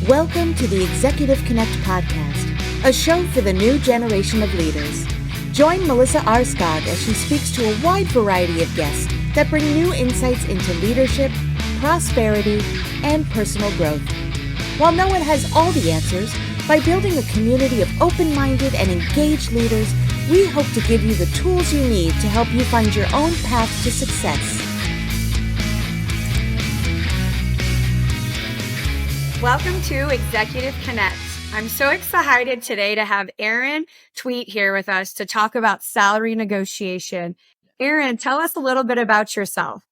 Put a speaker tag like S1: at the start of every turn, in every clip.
S1: Welcome to the Executive Connect podcast, a show for the new generation of leaders. Join Melissa Aarskaug as she speaks to a wide variety of guests that bring new insights into leadership, prosperity, and personal growth. While no one has all the answers, by building a community of open-minded and engaged leaders, we hope to give you the tools you need to help you find your own path to success.
S2: Welcome to Executive Connect. I'm so excited today to have Aaron Thweatt here with us to talk about salary negotiation. Aaron, tell us a little bit about yourself.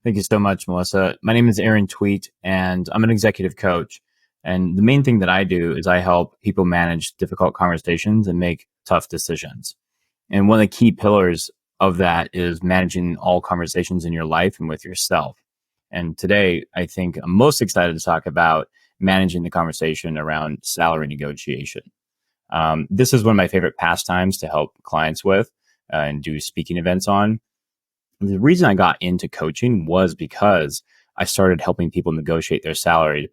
S3: Thank you so much, Melissa. My name is Aaron Thweatt, and I'm an executive coach. And the main thing that I do is I help people manage difficult conversations and make tough decisions. And one of the key pillars of that is managing all conversations in your life and with yourself. And today, I think I'm most excited to talk about managing the conversation around salary negotiation. This is one of my favorite pastimes to help clients with and do speaking events on. The reason I got into coaching was because I started helping people negotiate their salary,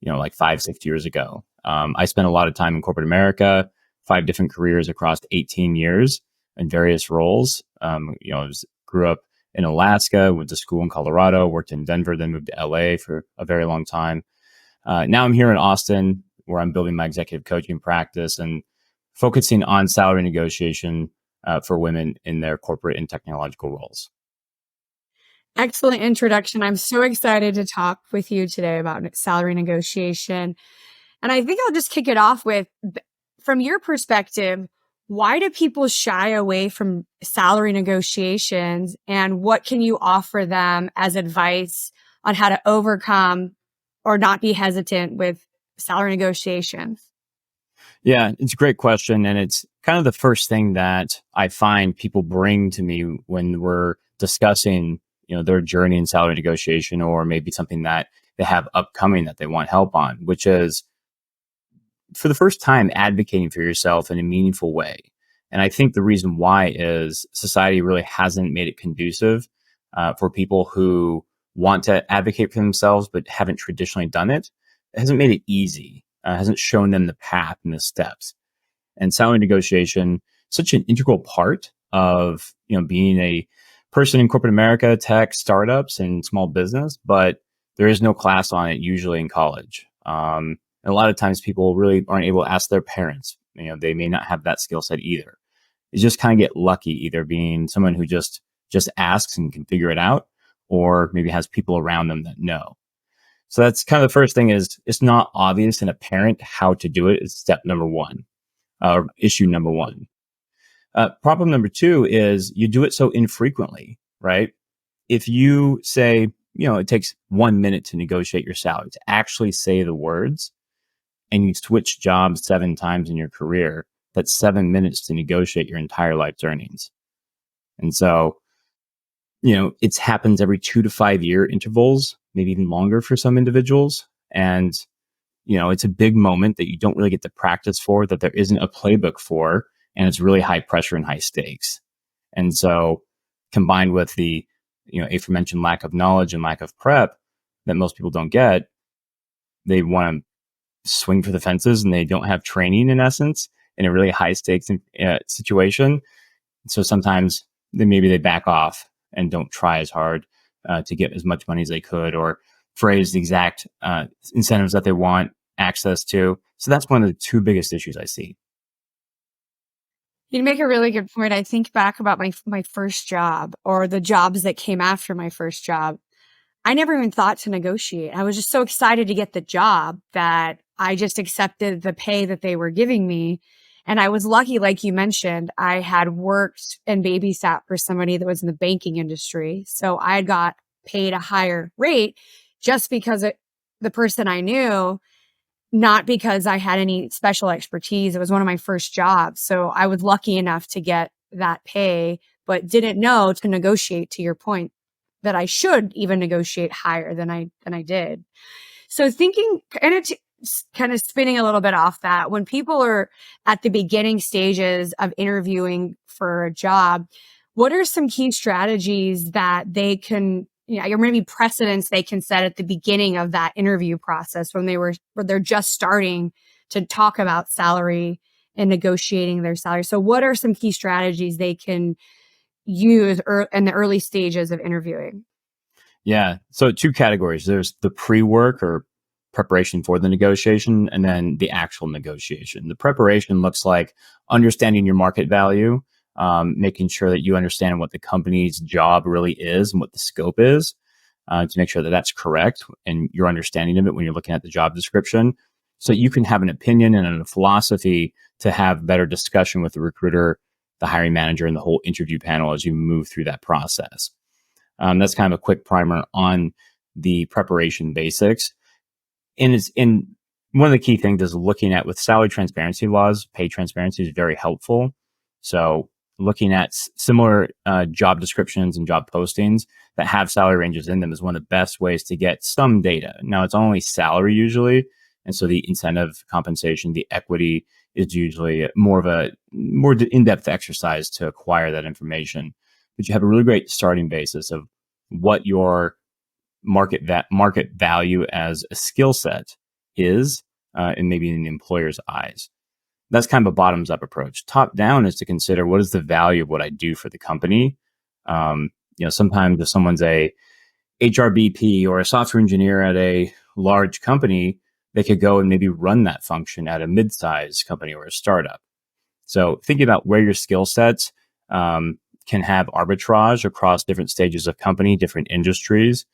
S3: like 5-6 years ago. I spent a lot of time in corporate America, 5 different careers across 18 years in various roles. Grew up in Alaska, went to school in Colorado, worked in Denver, then moved to LA for a very long time. Now I'm here in Austin, where I'm building my executive coaching practice and focusing on salary negotiation for women in their corporate and technological roles.
S2: Excellent introduction. I'm so excited to talk with you today about salary negotiation. And I think I'll just kick it off with, from your perspective, why do people shy away from salary negotiations, and what can you offer them as advice on how to overcome or not be hesitant with salary negotiations?
S3: Yeah, it's a great question. And it's kind of the first thing that I find people bring to me when we're discussing, their journey in salary negotiation, or maybe something that they have upcoming that they want help on, which is, for the first time, advocating for yourself in a meaningful way. And I think the reason why is society really hasn't made it conducive for people who want to advocate for themselves but haven't traditionally done it. It hasn't made it easy, hasn't shown them the path and the steps. And salary negotiation is such an integral part of being a person in corporate America, tech, startups, and small business, but there is no class on it usually in college. And a lot of times people really aren't able to ask their parents. They may not have that skill set either. You just kind of get lucky either being someone who just asks and can figure it out, or maybe has people around them that know. So that's kind of the first thing, is it's not obvious and apparent how to do it. It's step number one, or issue number one. Problem number two is you do it so infrequently, right? If you say, it takes 1 minute to negotiate your salary, to actually say the words, and you switch jobs 7 times in your career, that's 7 minutes to negotiate your entire life's earnings. And so, it happens every 2 to 5 year intervals, maybe even longer for some individuals. And, it's a big moment that you don't really get to practice for, that there isn't a playbook for, and it's really high pressure and high stakes. And so combined with the, aforementioned lack of knowledge and lack of prep that most people don't get, they want to swing for the fences and they don't have training, in essence, in a really high stakes situation. So sometimes they back off and don't try as hard to get as much money as they could, or phrase the exact incentives that they want access to. So that's one of the 2 biggest issues I see.
S2: You make a really good point. I think back about my first job, or the jobs that came after my first job. I never even thought to negotiate. I was just so excited to get the job that I just accepted the pay that they were giving me. And I was lucky, like you mentioned, I had worked and babysat for somebody that was in the banking industry. So I got paid a higher rate just because the person I knew, not because I had any special expertise. It was one of my first jobs. So I was lucky enough to get that pay, but didn't know to negotiate, to your point, that I should even negotiate higher than I did. So thinking, and kind of spinning a little bit off that, when people are at the beginning stages of interviewing for a job, what are some key strategies that they can or maybe precedents they can set at the beginning of that interview process when they're just starting to talk about salary and negotiating their salary. So what are some key strategies they can use in the early stages of interviewing?
S3: Yeah. So two categories. There's the pre-work or preparation for the negotiation, and then the actual negotiation. The preparation looks like understanding your market value, making sure that you understand what the company's job really is and what the scope is, to make sure that that's correct and your understanding of it when you're looking at the job description, so you can have an opinion and a philosophy to have better discussion with the recruiter, the hiring manager, and the whole interview panel as you move through that process. That's kind of a quick primer on the preparation basics. And one of the key things is looking at, with salary transparency laws, pay transparency is very helpful. So looking at similar job descriptions and job postings that have salary ranges in them is one of the best ways to get some data. Now, it's only salary usually. And so the incentive compensation, the equity is usually more in-depth exercise to acquire that information. But you have a really great starting basis of what your market value as a skill set is, and maybe in the employer's eyes. That's kind of a bottoms up approach. Top down is to consider, what is the value of what I do for the company? Sometimes if someone's a HRBP or a software engineer at a large company, they could go and maybe run that function at a mid-sized company or a startup. So thinking about where your skill sets can have arbitrage across different stages of company, different industries,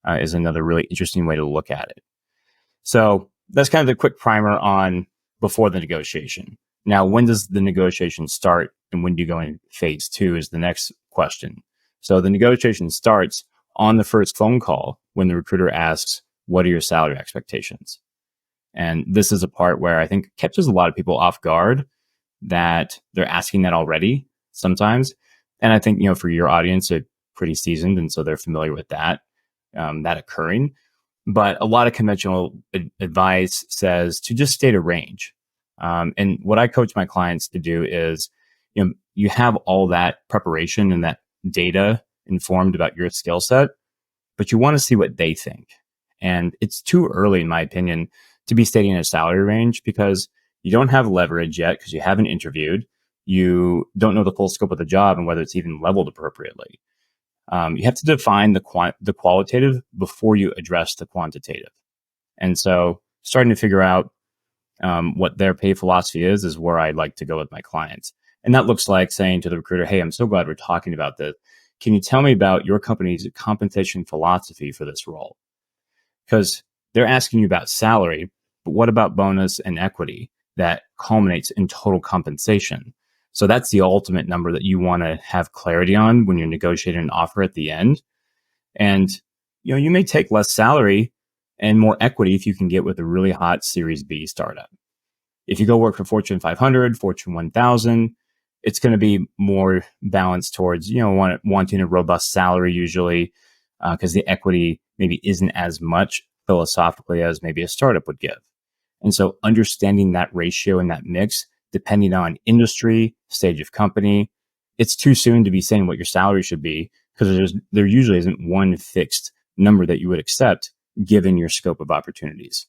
S3: is another really interesting way to look at it. So that's kind of the quick primer on before the negotiation. Now, when does the negotiation start and when do you go in phase 2 is the next question. So the negotiation starts on the first phone call when the recruiter asks, what are your salary expectations? And this is a part where I think catches a lot of people off guard, that they're asking that already sometimes. And I think, for your audience, they're pretty seasoned, and so they're familiar with that occurring. But a lot of conventional advice says to just state a range. And what I coach my clients to do is, you have all that preparation and that data informed about your skill set, but you want to see what they think. And it's too early, in my opinion, to be stating a salary range, because you don't have leverage yet, because you haven't interviewed. You don't know the full scope of the job and whether it's even leveled appropriately. You have to define the qualitative before you address the quantitative. And so starting to figure out what their pay philosophy is where I'd like to go with my clients. And that looks like saying to the recruiter, hey, I'm so glad we're talking about this. Can you tell me about your company's compensation philosophy for this role? Because they're asking you about salary, but what about bonus and equity that culminates in total compensation? So that's the ultimate number that you want to have clarity on when you're negotiating an offer at the end. And, you may take less salary and more equity if you can get with a really hot Series B startup. If you go work for Fortune 500, Fortune 1000, it's going to be more balanced towards, wanting a robust salary usually, because the equity maybe isn't as much philosophically as maybe a startup would give. And so understanding that ratio and that mix, depending on industry, stage of company, it's too soon to be saying what your salary should be, because there usually isn't one fixed number that you would accept given your scope of opportunities.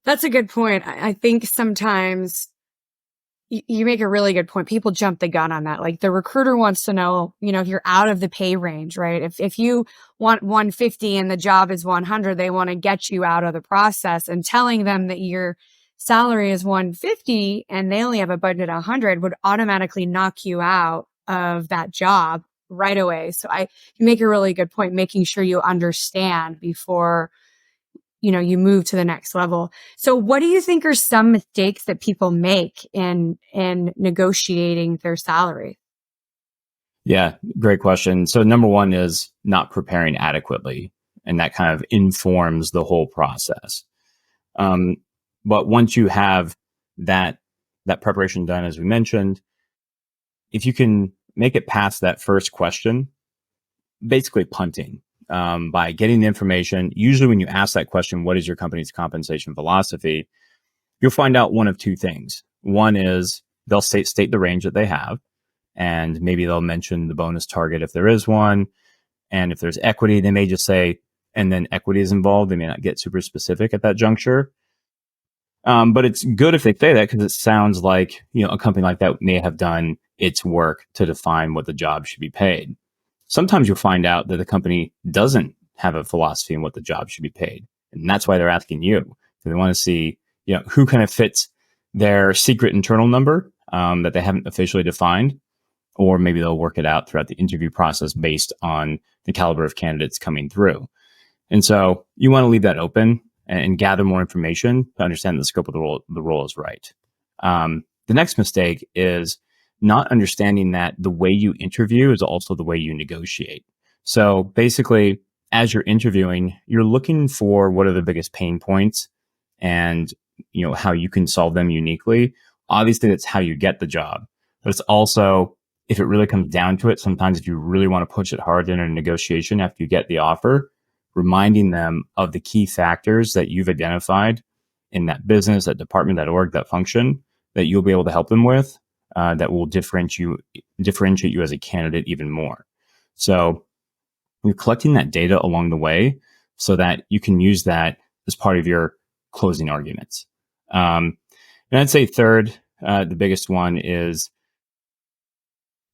S2: That's a good point. I think sometimes you make a really good point. People jump the gun on that. Like, the recruiter wants to know, if you're out of the pay range, right? If you want 150 and the job is 100, they want to get you out of the process, and telling them that your salary is 150 and they only have a budget of 100 would automatically knock you out of that job right away. So you make a really good point, making sure you understand before you move to the next level. So what do you think are some mistakes that people make in negotiating their salary?
S3: Yeah, great question. So number one is not preparing adequately, and that kind of informs the whole process. But once you have that preparation done, as we mentioned, if you can make it past that first question, basically punting, by getting the information. Usually when you ask that question, what is your company's compensation philosophy? You'll find out one of two things. One is they'll state the range that they have, and maybe they'll mention the bonus target if there is one. And if there's equity, they may just say, and then equity is involved. They may not get super specific at that juncture. But it's good if they say that because it sounds like, a company like that may have done its work to define what the job should be paid. Sometimes you'll find out that the company doesn't have a philosophy on what the job should be paid. And that's why they're asking you. So they want to see, who kind of fits their secret internal number that they haven't officially defined, or maybe they'll work it out throughout the interview process based on the caliber of candidates coming through. And so you want to leave that open and gather more information to understand the scope of the role is right. The next mistake is not understanding that the way you interview is also the way you negotiate. So basically, as you're interviewing, you're looking for what are the biggest pain points and, how you can solve them uniquely. Obviously, that's how you get the job. But it's also, if it really comes down to it, sometimes if you really want to push it hard in a negotiation after you get the offer, reminding them of the key factors that you've identified in that business, that department, that org, that function that you'll be able to help them with, that will differentiate you as a candidate even more. So you're collecting that data along the way so that you can use that as part of your closing arguments. And I'd say third, the biggest one is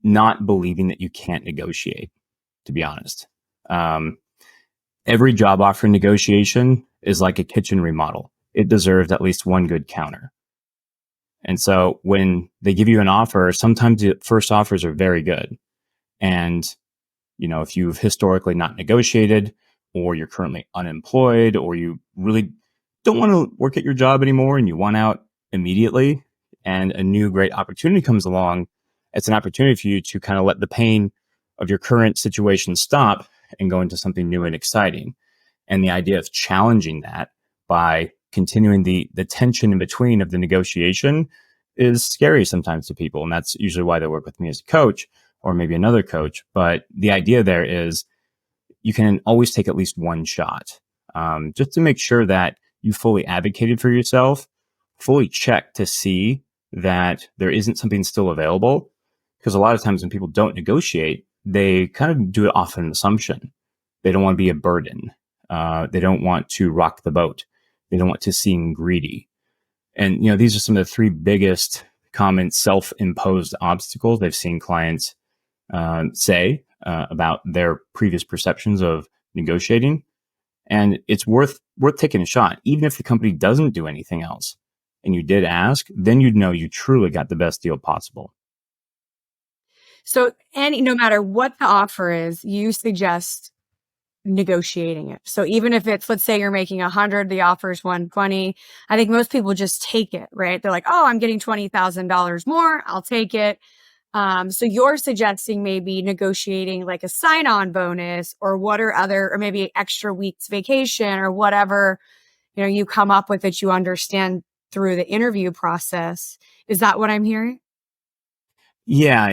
S3: not believing that you can't negotiate, to be honest. Every job offer negotiation is like a kitchen remodel. It deserves at least one good counter. And so when they give you an offer, sometimes the first offers are very good. And, if you've historically not negotiated, or you're currently unemployed, or you really don't want to work at your job anymore and you want out immediately, and a new great opportunity comes along, it's an opportunity for you to kind of let the pain of your current situation stop and go into something new and exciting. And the idea of challenging that by continuing the tension in between of the negotiation is scary sometimes to people. And that's usually why they work with me as a coach or maybe another coach. But the idea there is you can always take at least one shot, just to make sure that you fully advocated for yourself, fully check to see that there isn't something still available. Because a lot of times when people don't negotiate, they kind of do it off an assumption. They don't want to be a burden. They don't want to rock the boat. They don't want to seem greedy. And, these are some of the three biggest common self-imposed obstacles they've seen clients say about their previous perceptions of negotiating. And it's worth taking a shot. Even if the company doesn't do anything else and you did ask, then you'd know you truly got the best deal possible.
S2: So, no matter what the offer is, you suggest negotiating it. So even if it's, let's say you're making 100, the offer is 120, I think most people just take it, right? They're like, oh, I'm getting $20,000 more. I'll take it. So you're suggesting maybe negotiating like a sign-on bonus or or maybe extra weeks vacation or whatever, you come up with that you understand through the interview process. Is that what I'm hearing?
S3: Yeah.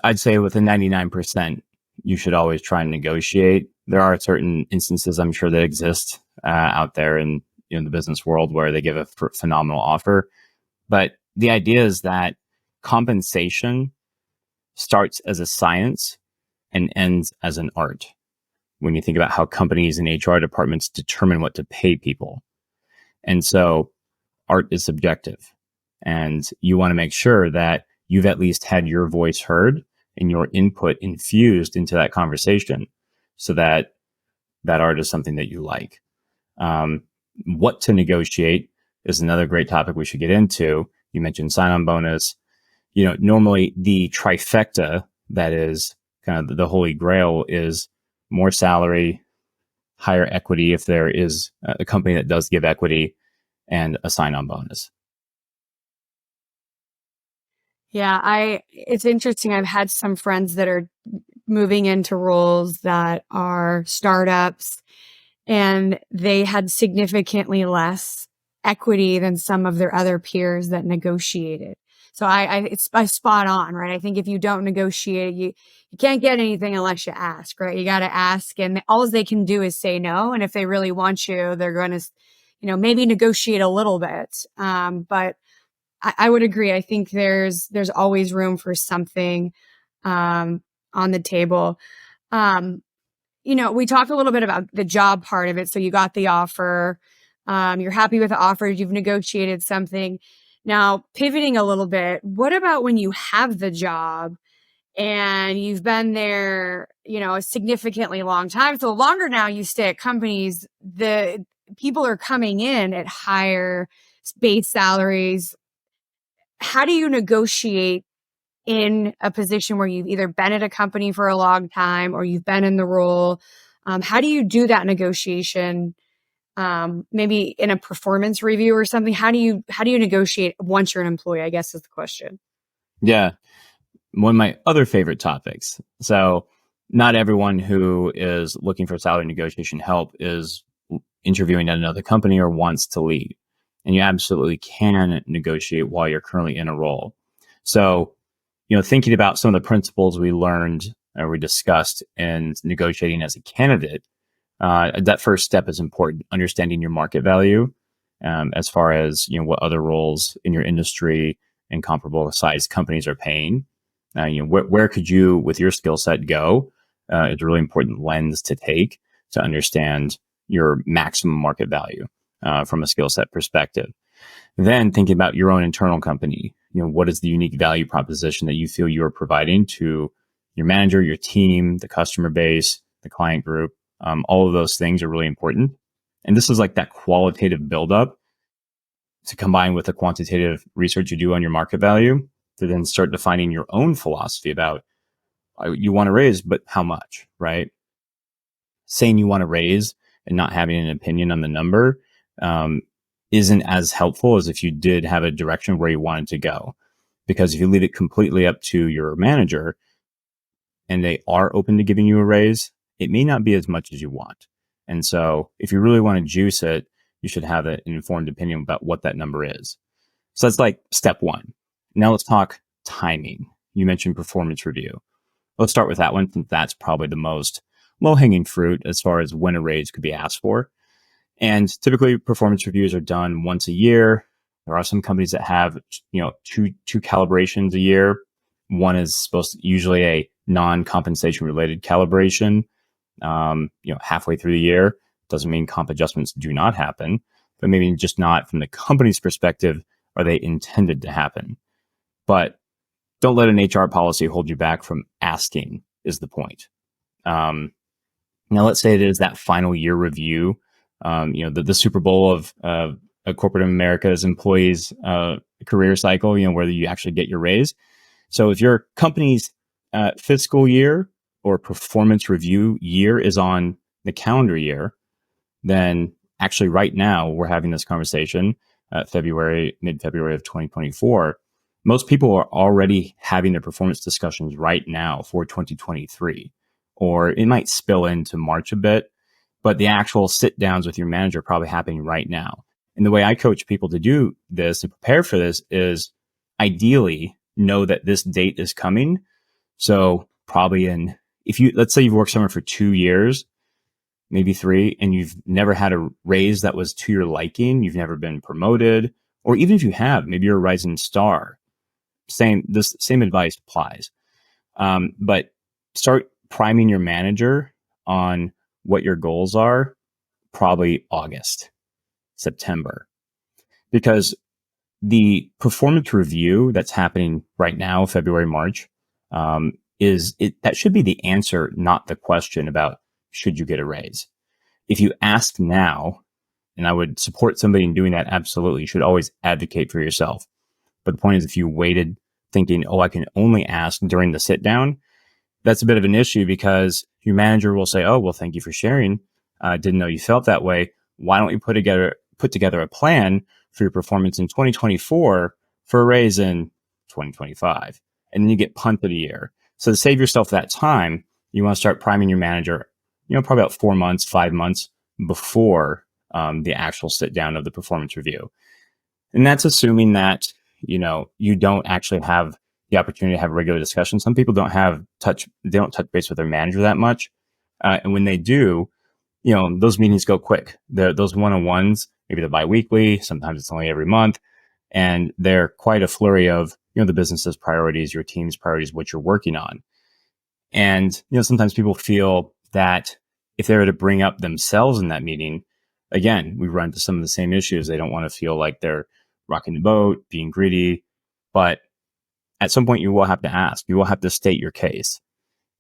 S3: I'd say with a 99%, you should always try and negotiate. There are certain instances I'm sure that exist out there in the business world where they give a phenomenal offer. But the idea is that compensation starts as a science and ends as an art. When you think about how companies and HR departments determine what to pay people. And so art is subjective. And you want to make sure that you've at least had your voice heard and your input infused into that conversation so that that art is something that you like. What to negotiate is another great topic we should get into. You mentioned sign-on bonus. Normally the trifecta that is kind of the holy grail is more salary, higher equity if there is a company that does give equity, and a sign-on bonus.
S2: Yeah, it's interesting. I've had some friends that are moving into roles that are startups, and they had significantly less equity than some of their other peers that negotiated. So it's spot on, right? I think if you don't negotiate, you can't get anything unless you ask, right? You got to ask, and all they can do is say no. And if they really want you, they're going to, maybe negotiate a little bit. But I would agree. I think there's always room for something on the table. we talked a little bit about the job part of it. So you got the offer, you're happy with the offer, you've negotiated something. Now, pivoting a little bit, what about when you have the job and you've been there, a significantly long time? So the longer now you stay at companies, the people are coming in at higher base salaries. How do you negotiate in a position where you've either been at a company for a long time or you've been in the role? How do you do that negotiation? Maybe in a performance review or something. How do you negotiate once you're an employee, I guess is the question.
S3: Yeah. One of my other favorite topics. So not everyone who is looking for salary negotiation help is interviewing at another company or wants to leave. And you absolutely can negotiate while you're currently in a role. So, thinking about some of the principles we learned or we discussed in negotiating as a candidate, that first step is important. Understanding your market value, as far as, what other roles in your industry and comparable size companies are paying. Where could you, with your skill set, go? It's a really important lens to take to understand your maximum market value from a skill set perspective. Then thinking about your own internal company, what is the unique value proposition that you feel you are providing to your manager, your team, the customer base, the client group? All of those things are really important. And this is like that qualitative buildup to combine with the quantitative research you do on your market value to then start defining your own philosophy about you want to raise, but how much, right? Saying you want to raise and not having an opinion on the number isn't as helpful as if you did have a direction where you wanted to go. Because if you leave it completely up to your manager and they are open to giving you a raise, it may not be as much as you want. And so if you really want to juice it, you should have an informed opinion about what that number is. So that's like step one. Now let's talk timing. You mentioned performance review. Let's start with that one, since that's probably the most low-hanging fruit as far as when a raise could be asked for. And typically performance reviews are done once a year. There are some companies that have, two calibrations a year. One is usually a non-compensation related calibration, halfway through the year. Doesn't mean comp adjustments do not happen, but maybe just not from the company's perspective are they intended to happen. But don't let an HR policy hold you back from asking is the point. Now let's say it is that final year review, the Super Bowl of corporate America's employees' career cycle, where you actually get your raise. So if your company's fiscal year or performance review year is on the calendar year, then actually right now we're having this conversation mid-February of 2024. Most people are already having their performance discussions right now for 2023, or it might spill into March a bit, but the actual sit downs with your manager are probably happening right now. And the way I coach people to do this and prepare for this is ideally know that this date is coming. So probably let's say you've worked somewhere for 2 years, maybe 3, and you've never had a raise that was to your liking, you've never been promoted, or even if you have, maybe you're a rising star. This same advice applies. But start priming your manager on what your goals are, probably August, September, because the performance review that's happening right now, February, March, that should be the answer, not the question about should you get a raise. If you ask now, and I would support somebody in doing that, absolutely, you should always advocate for yourself. But the point is, if you waited thinking, I can only ask during the sit down, that's a bit of an issue because your manager will say, well, thank you for sharing. Didn't know you felt that way. Why don't you put together a plan for your performance in 2024 for a raise in 2025? And then you get punted a year. So to save yourself that time, you want to start priming your manager, probably about 4 months, 5 months before the actual sit down of the performance review. And that's assuming that, you don't actually have the opportunity to have regular discussions. Some people don't touch base with their manager that much. And when they do, those meetings go quick. Those one-on-ones, maybe they're biweekly, sometimes it's only every month. And they're quite a flurry of, the business's priorities, your team's priorities, what you're working on. And, sometimes people feel that if they were to bring up themselves in that meeting, again, we run into some of the same issues. They don't want to feel like they're rocking the boat, being greedy. But at some point, you will have to ask. You will have to state your case.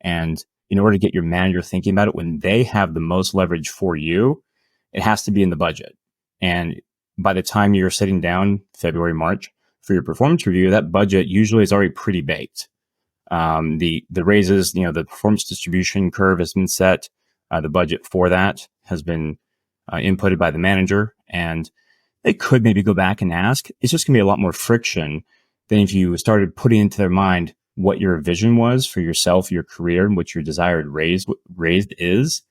S3: And in order to get your manager thinking about it, when they have the most leverage for you, it has to be in the budget. And by the time you're sitting down February, March for your performance review, that budget usually is already pretty baked. The raises, the performance distribution curve has been set. The budget for that has been inputted by the manager, and they could maybe go back and ask. It's just going to be a lot more friction than if you started putting into their mind what your vision was for yourself, your career, and what your desired raised is.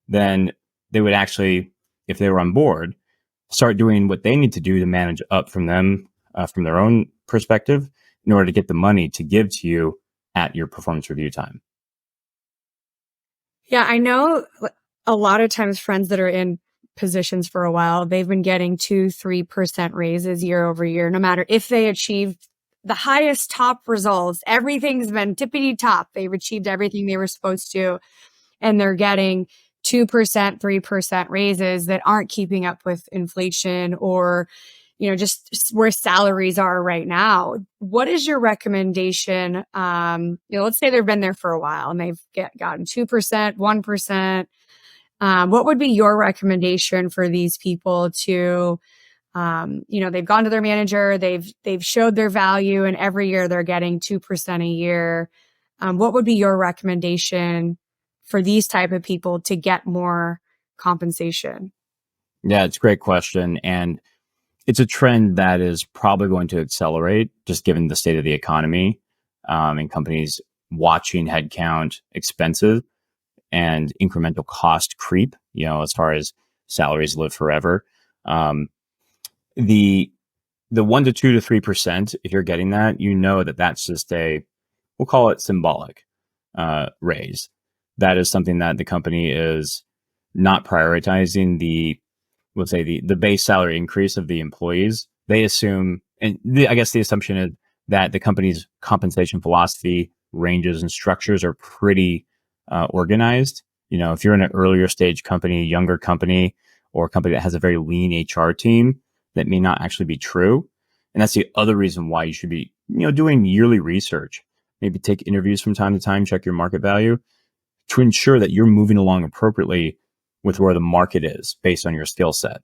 S3: Then they would actually, if they were on board, start doing what they need to do to manage up from them, from their own perspective, in order to get the money to give to you at your performance review time.
S2: Yeah, I know a lot of times friends that are in positions for a while, they've been getting 2-3% raises year over year, no matter if they achieve the highest top results. Everything's been tippity top. They've achieved everything they were supposed to, and they're getting 2%, 3% raises that aren't keeping up with inflation or, just where salaries are right now. What is your recommendation? Let's say they've been there for a while and they've gotten 2%, 1%. What would be your recommendation for these people to, they've gone to their manager, they've showed their value, and every year they're getting 2% a year. What would be your recommendation for these type of people to get more compensation?
S3: Yeah, it's a great question. And it's a trend that is probably going to accelerate just given the state of the economy, and companies watching headcount expenses and incremental cost creep, as far as salaries live forever. The 1 to 2 to 3%, if you're getting that, that's just we'll call it symbolic raise. That is something that the company is not prioritizing the base salary increase of the employees. They assume, and I guess the assumption is that the company's compensation philosophy, ranges, and structures are pretty organized. If you're in an earlier stage company, younger company, or a company that has a very lean HR team, that may not actually be true. And that's the other reason why you should be, doing yearly research. Maybe take interviews from time to time, check your market value to ensure that you're moving along appropriately with where the market is based on your skill set.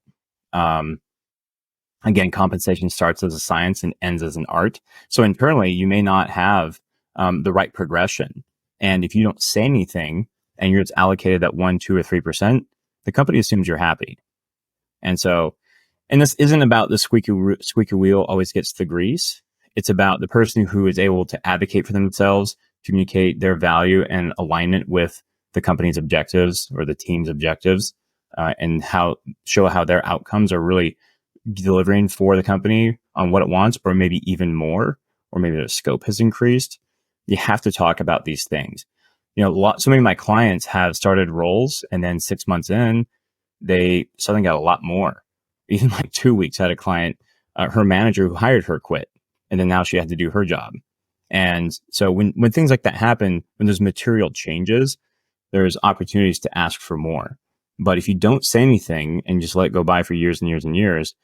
S3: Again, compensation starts as a science and ends as an art. So internally, you may not have the right progression. And if you don't say anything and you're just allocated that 1, 2, or 3%, the company assumes you're happy. And this isn't about the squeaky wheel always gets the grease. It's about the person who is able to advocate for themselves, communicate their value and alignment with the company's objectives or the team's objectives, and show how their outcomes are really delivering for the company on what it wants, or maybe even more, or maybe the scope has increased. You have to talk about these things. So many of my clients have started roles, and then 6 months in, they suddenly got a lot more. Even like 2 weeks, had a client, her manager who hired her quit, and then now she had to do her job. And so when things like that happen, when there's material changes, there's opportunities to ask for more. But if you don't say anything and just let it go by for years and years and years,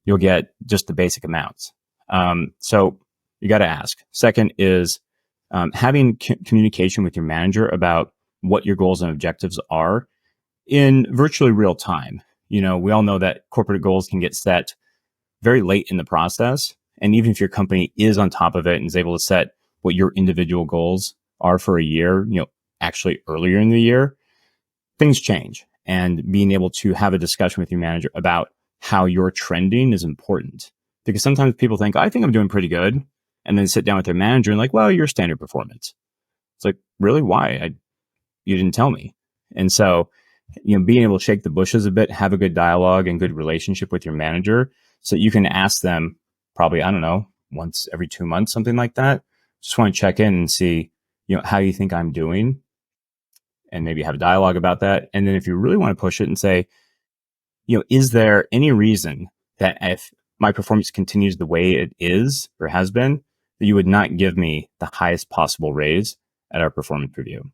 S3: you'll get just the basic amounts. So you got to ask. Second is having communication with your manager about what your goals and objectives are in virtually real time. We all know that corporate goals can get set very late in the process. And even if your company is on top of it and is able to set what your individual goals are for a year, actually earlier in the year, things change. And being able to have a discussion with your manager about how you're trending is important. Because sometimes people think, I think I'm doing pretty good. And then sit down with their manager and well, your standard performance. It's like, really? Why? You didn't tell me. And so, being able to shake the bushes a bit, have a good dialogue and good relationship with your manager so you can ask them probably, I don't know, once every 2 months, something like that. Just want to check in and see, how you think I'm doing, and maybe have a dialogue about that. And then if you really want to push it and say, is there any reason that if my performance continues the way it is or has been, that you would not give me the highest possible raise at our performance review?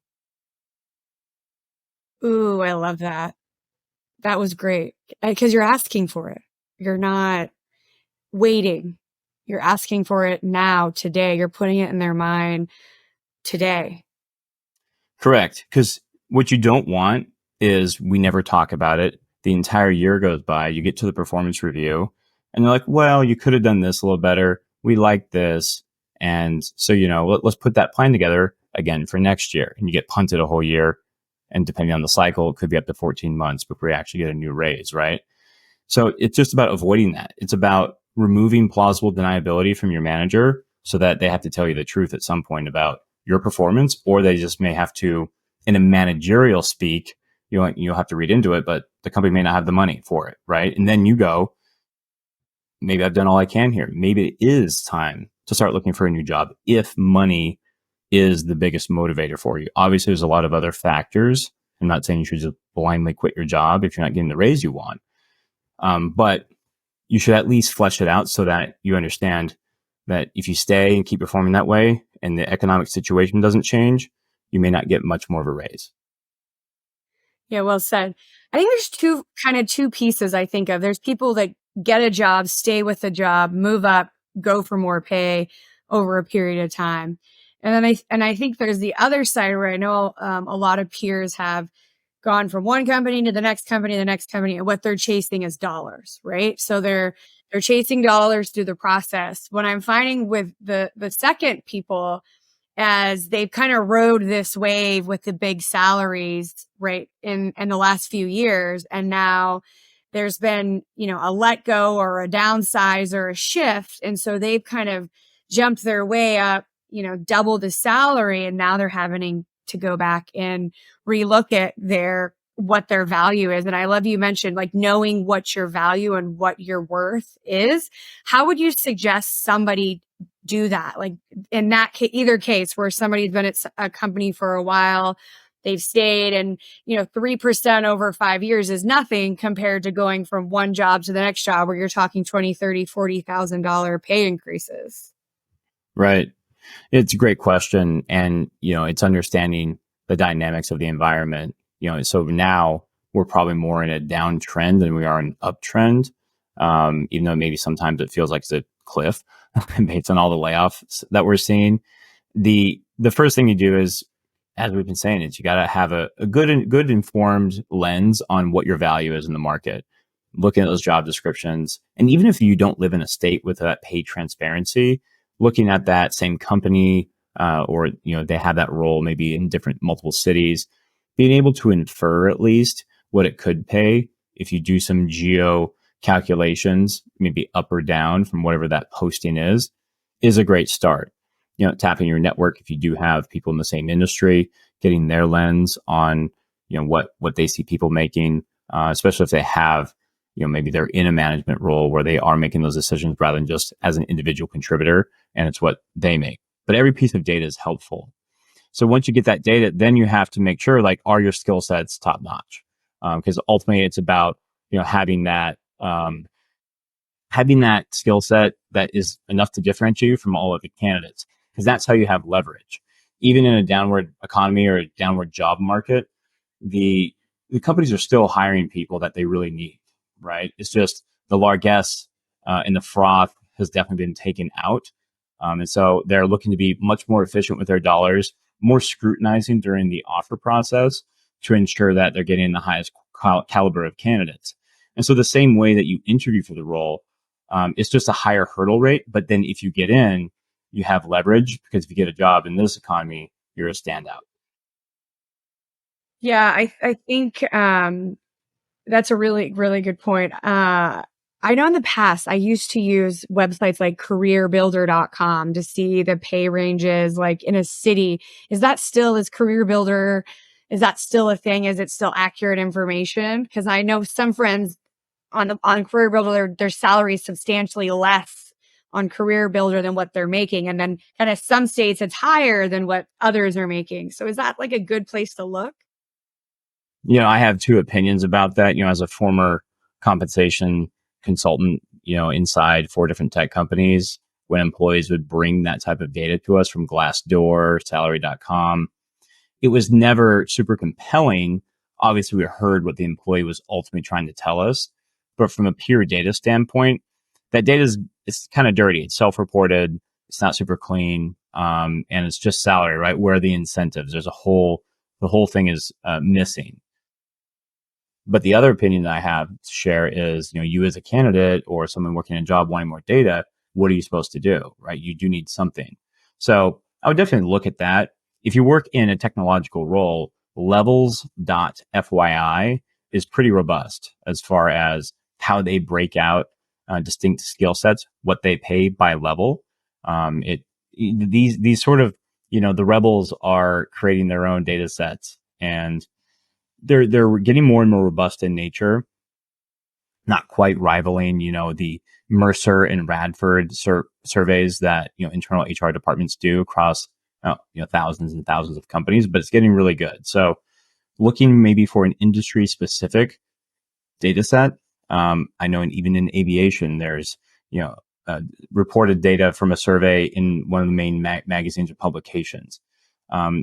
S2: Ooh, I love that. That was great because you're asking for it. You're not waiting. You're asking for it now, today. You're putting it in their mind today.
S3: Correct. Because what you don't want is we never talk about it. The entire year goes by. You get to the performance review and they're like, well, you could have done this a little better. We like this. And so, let's put that plan together again for next year. And you get punted a whole year. And depending on the cycle, it could be up to 14 months before you actually get a new raise, right? So it's just about avoiding that. It's about removing plausible deniability from your manager so that they have to tell you the truth at some point about your performance, or they just may have to, in a managerial speak, you'll have to read into it, but the company may not have the money for it, right? And then you go, maybe I've done all I can here. Maybe it is time to start looking for a new job if money is the biggest motivator for you. Obviously, there's a lot of other factors. I'm not saying you should just blindly quit your job if you're not getting the raise you want. But you should at least flesh it out so that you understand that if you stay and keep performing that way and the economic situation doesn't change, you may not get much more of a raise.
S2: Yeah, well said. I think there's two pieces I think of. There's people that get a job, stay with the job, move up, go for more pay over a period of time. And then I think there's the other side where I know a lot of peers have gone from one company to the next company, and what they're chasing is dollars, right? So they're chasing dollars through the process. What I'm finding with the second people, as they've kind of rode this wave with the big salaries, right, in the last few years, and now there's been, a let go or a downsize or a shift, and so they've kind of jumped their way up, double the salary, and now they're having to go back and relook at what their value is. And I love you mentioned like knowing what your value and what your worth is. How would you suggest somebody do that? Like in that either case where somebody's been at a company for a while, they've stayed, and 3% over 5 years is nothing compared to going from one job to the next job where you're talking $20,000, $30,000, $40,000 pay increases.
S3: Right. It's a great question. And, it's understanding the dynamics of the environment. So now we're probably more in a downtrend than we are an uptrend. Even though maybe sometimes it feels like it's a cliff based on all the layoffs that we're seeing. The first thing you do is, as we've been saying, is you got to have a good informed lens on what your value is in the market. Looking at those job descriptions. And even if you don't live in a state with that pay transparency, looking at that same company, or, they have that role maybe in multiple cities, being able to infer at least what it could pay if you do some geo calculations, maybe up or down from whatever that posting is a great start. Tapping your network if you do have people in the same industry, getting their lens on, what they see people making, especially if they have, maybe they're in a management role where they are making those decisions rather than just as an individual contributor and it's what they make. But every piece of data is helpful. So once you get that data, then you have to make sure, like, are your skill sets top notch? Because ultimately it's about, having that skill set that is enough to differentiate you from all of the candidates, because that's how you have leverage. Even in a downward economy or a downward job market, the companies are still hiring people that they really need, right? It's just the largesse and the froth has definitely been taken out. And so they're looking to be much more efficient with their dollars, more scrutinizing during the offer process to ensure that they're getting the highest caliber of candidates. And so the same way that you interview for the role, it's just a higher hurdle rate. But then if you get in, you have leverage, because if you get a job in this economy, you're a standout.
S2: Yeah, I think that's a really, really good point. I know in the past, I used to use websites like careerbuilder.com to see the pay ranges like in a city. Is Career Builder, is that still a thing? Is it still accurate information? Because I know some friends on Career Builder, their salary is substantially less on Career Builder than what they're making. And then kind of some states it's higher than what others are making. So is that like a good place to look?
S3: I have two opinions about that. As a former compensation consultant, inside 4 different tech companies, when employees would bring that type of data to us from Glassdoor, salary.com, it was never super compelling obviously we heard what the employee was ultimately trying to tell us. But from a pure data standpoint, that data it's kind of dirty. It's self-reported. It's not super clean. And it's just salary, right? Where are the incentives? The whole thing is missing. But the other opinion that I have to share is, you as a candidate or someone working a job wanting more data, what are you supposed to do, right? You do need something. So I would definitely look at that. If you work in a technological role, levels.fyi is pretty robust as far as how they break out distinct skill sets, what they pay by level. These sort of, the rebels are creating their own data sets, and they're getting more and more robust in nature, not quite rivaling, the Mercer and Radford surveys that, internal HR departments do across, thousands and thousands of companies, but it's getting really good. So looking maybe for an industry specific data set. I know even in aviation, there's, reported data from a survey in one of the main magazines or publications.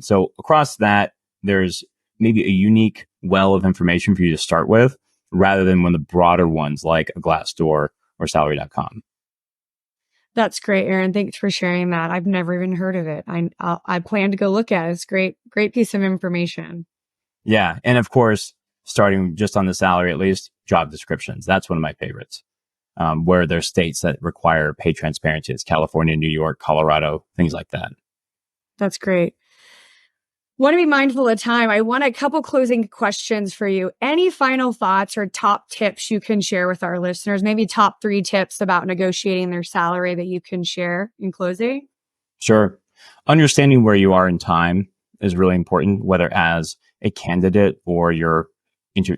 S3: So across that, there's maybe a unique well of information for you to start with, rather than one of the broader ones like a Glassdoor or salary.com.
S2: That's great, Aaron. Thanks for sharing that. I've never even heard of it. I plan to go look at it. It's great piece of information.
S3: Yeah. And of course, starting just on the salary, at least, job descriptions. That's one of my favorites, where there's states that require pay transparency. It's California, New York, Colorado, things like that.
S2: That's great. Want to be mindful of time. I want a couple closing questions for you. Any final thoughts or top tips you can share with our listeners? Maybe top 3 tips about negotiating their salary that you can share in closing?
S3: Sure. Understanding where you are in time is really important, whether as a candidate or you're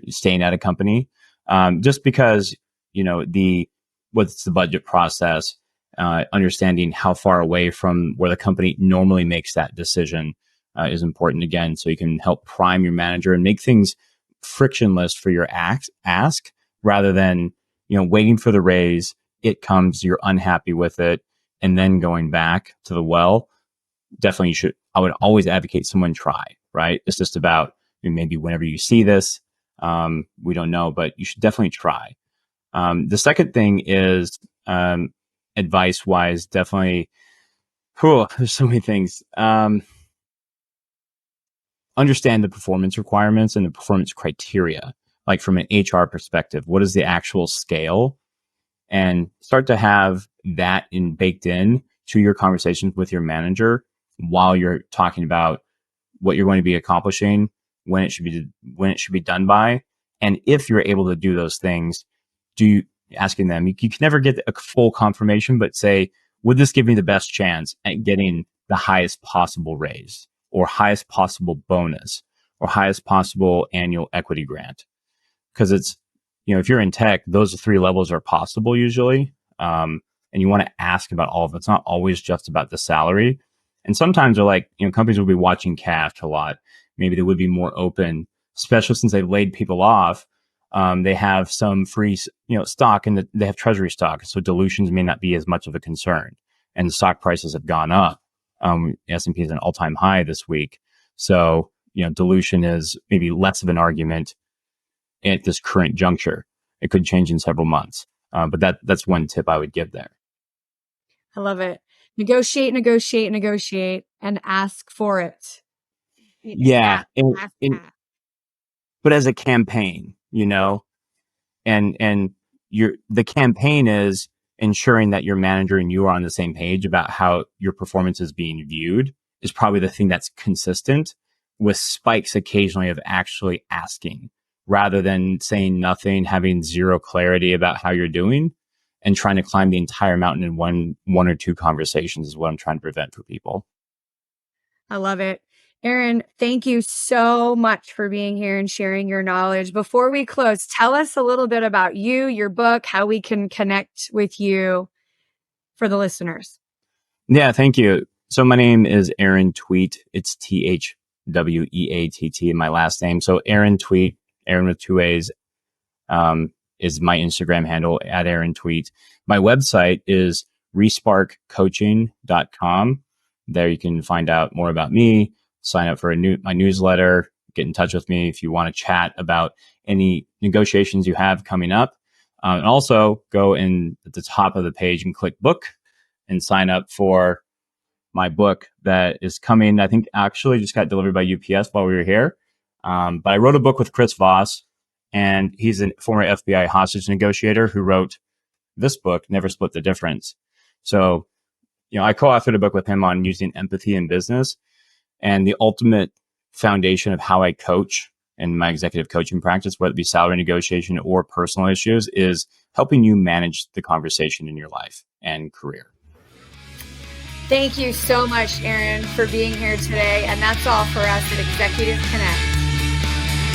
S3: staying at a company. Just because, what's the budget process, understanding how far away from where the company normally makes that decision is important, again, so you can help prime your manager and make things frictionless for your ask, rather than, waiting for the raise. It comes, you're unhappy with it, and then going back to the well. Definitely I would always advocate someone try, right? It's just about, maybe whenever you see this, we don't know, but you should definitely try. The second thing is, advice wise, definitely, there's so many things. Understand the performance requirements and the performance criteria. Like from an HR perspective, what is the actual scale? And start to have that baked in to your conversations with your manager while you're talking about what you're going to be accomplishing, when it should be done by. And if you're able to do those things, asking them, you can never get a full confirmation, but say, would this give me the best chance at getting the highest possible raise, or highest possible bonus, or highest possible annual equity grant? Because it's, if you're in tech, those 3 levels are possible usually. And you want to ask about all of it. It's not always just about the salary. And sometimes they're like, companies will be watching cash a lot. Maybe they would be more open, especially since they've laid people off. They have some free, stock, and they have treasury stock. So dilutions may not be as much of a concern. And the stock prices have gone up. S&P is an all-time high this week. So, dilution is maybe less of an argument at this current juncture. It could change in several months. But that's one tip I would give there.
S2: I love it. Negotiate, and ask for it.
S3: Yeah. But as a campaign, and the campaign is ensuring that your manager and you are on the same page about how your performance is being viewed, is probably the thing that's consistent, with spikes occasionally of actually asking, rather than saying nothing, having zero clarity about how you're doing, and trying to climb the entire mountain in one or 2 conversations is what I'm trying to prevent for people.
S2: I love it. Aaron, thank you so much for being here and sharing your knowledge. Before we close, tell us a little bit about you, your book, how we can connect with you for the listeners.
S3: Yeah, thank you. So my name is Aaron Thweatt. It's THWEATT, my last name. So Aaron Thweatt, Aaron with 2 A's, is my Instagram handle, at Aaron Thweatt. My website is resparkcoaching.com. There you can find out more about me, sign up for my newsletter, get in touch with me if you want to chat about any negotiations you have coming up. And also go in at the top of the page and click book and sign up for my book that is coming. I think actually just got delivered by UPS while we were here. But I wrote a book with Chris Voss, and he's a former FBI hostage negotiator who wrote this book, Never Split the Difference. So, I co-authored a book with him on using empathy in business, and the ultimate foundation of how I coach in my executive coaching practice, whether it be salary negotiation or personal issues, is helping you manage the conversation in your life and career.
S2: Thank you so much, Aaron, for being here today. And that's all for us at Executive Connect.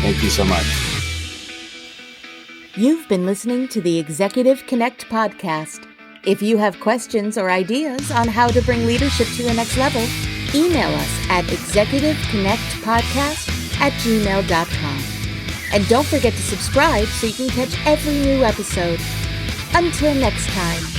S3: Thank you so much.
S1: You've been listening to the Executive Connect podcast. If you have questions or ideas on how to bring leadership to the next level, email us at executiveconnectpodcast@gmail.com. And don't forget to subscribe so you can catch every new episode. Until next time.